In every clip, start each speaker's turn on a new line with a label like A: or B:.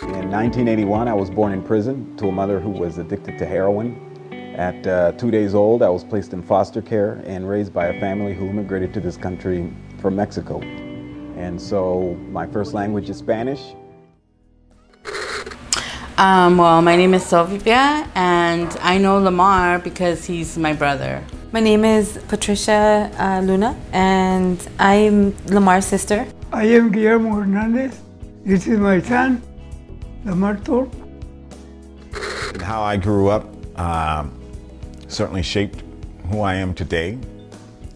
A: In 1981, I was born in prison to a mother who was addicted to heroin. At 2 days old, I was placed in foster care and raised by a family who immigrated to this country from Mexico. And so my first language is Spanish.
B: Well, my name is Sylvia, and I know Lamar because he's my brother.
C: My name is Patricia Luna, and I'm Lamar's sister.
D: I am Guillermo Hernandez. This is my son, Lamar Thorpe.
A: How I grew up certainly shaped who I am today.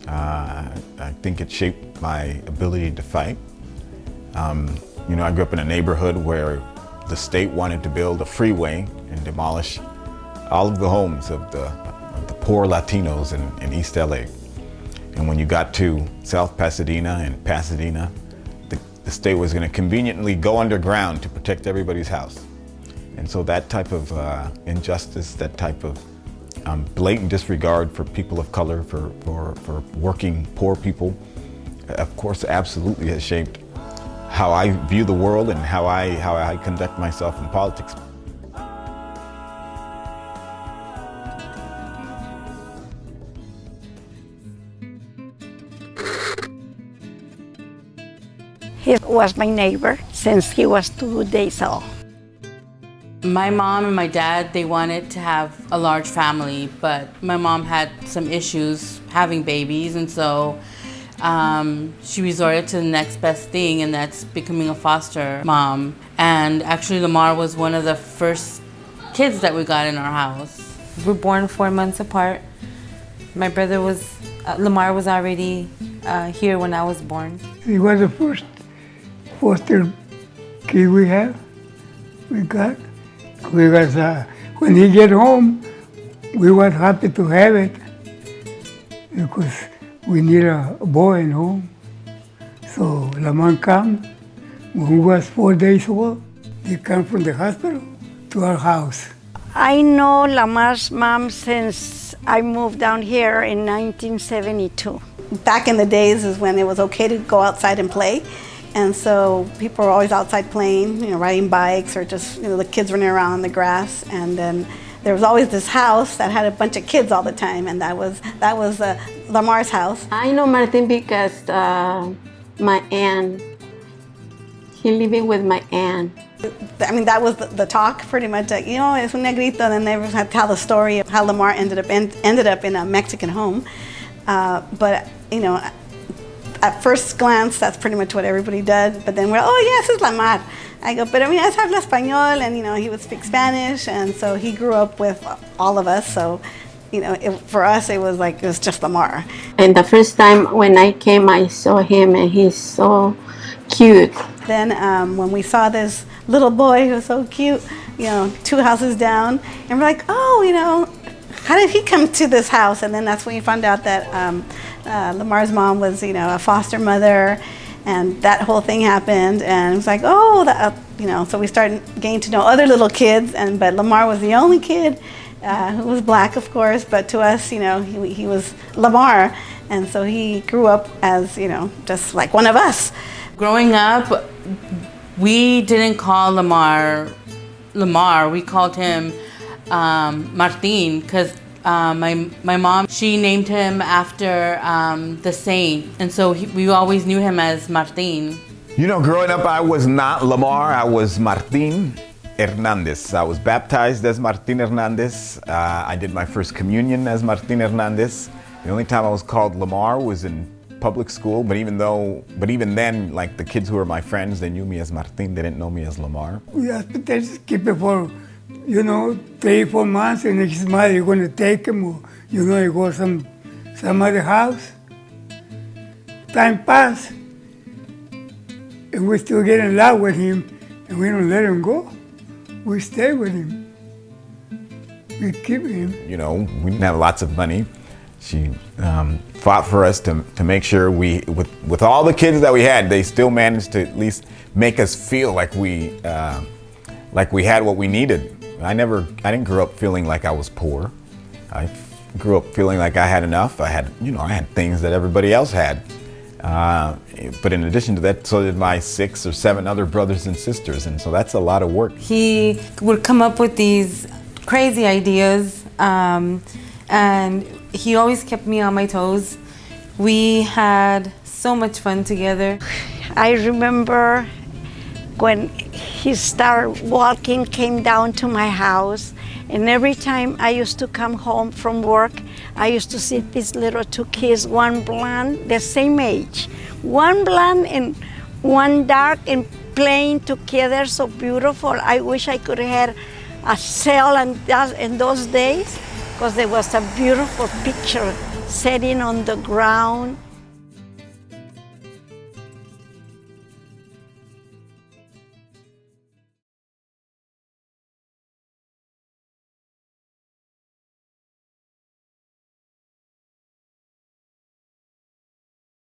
A: I think it shaped my ability to fight. I grew up in a neighborhood where the state wanted to build a freeway and demolish all of the homes of the poor Latinos in East LA. And when you got to South Pasadena and Pasadena, the state was going to conveniently go underground to protect everybody's house. And so that type of injustice, that type of blatant disregard for people of color, for working poor people, of course, absolutely has shaped how I view the world and how I conduct myself in politics.
E: He was my neighbor since he was 2 days old.
B: My mom and my dad, they wanted to have a large family, but my mom had some issues having babies, and so she resorted to the next best thing, and that's becoming a foster mom. And actually, Lamar was one of the first kids that we got in our house.
C: We're born 4 months apart. My brother Lamar was already here when I was born.
D: He was the first foster kid we got. Because when he get home, we were happy to have it because we need a boy in home. So Lamar came when he was 4 days old. He came from the hospital to our house.
E: I know Lamar's mom since I moved down here in 1972.
F: Back in the days is when it was okay to go outside and play. And so people were always outside playing, riding bikes or just, the kids running around on the grass. And then there was always this house that had a bunch of kids all the time, and that was Lamar's house.
G: I know Martin because my aunt, he living with my aunt.
F: I mean, that was the talk pretty much, es un negrito, and then they had to tell the story of how Lamar ended up in a Mexican home. But at first glance, that's pretty much what everybody did. But then we're, oh yes, it's Lamar. I go, pero mira, habla español, and he would speak Spanish, and so he grew up with all of us. So, for us, it was just Lamar.
G: And the first time when I came, I saw him, and he's so cute.
F: Then when we saw this little boy who was so cute, 2 houses down, and we're like, oh, how did he come to this house? And then that's when you found out that Lamar's mom was, a foster mother, and that whole thing happened. And it was like, so we started getting to know other little kids, but Lamar was the only kid who was black, of course, but to us, he was Lamar, and so he grew up as, just like one of us.
B: Growing up, we didn't call Lamar, we called him Martin, because my mom, she named him after the saint, and so we always knew him as Martin.
A: Growing up, I was not Lamar, I was Martin Hernandez. I was baptized as Martin Hernandez. I did my first communion as Martin Hernandez. The only time I was called Lamar was in public school, but even then, like the kids who were my friends, they knew me as Martin, they didn't know me as Lamar.
D: We hospitals keep it for 3-4 months, and next month you're going to take him, or you go some other house. Time pass, and we still get in love with him, and we don't let him go. We stay with him. We keep him.
A: We didn't have lots of money. She fought for us to make sure with all the kids that we had, they still managed to at least make us feel like we had what we needed. I didn't grow up feeling like I was poor. I grew up feeling like I had enough. I had things that everybody else had. But in addition to that, so did my 6 or 7 other brothers and sisters, and so that's a lot of work.
C: He would come up with these crazy ideas, and he always kept me on my toes. We had so much fun together.
E: I remember when he started walking, came down to my house, and every time I used to come home from work, I used to see these little 2 kids, one blonde, the same age, one blonde and one dark, and playing together so beautiful. I wish I could have had a cell in those days, because there was a beautiful picture sitting on the ground.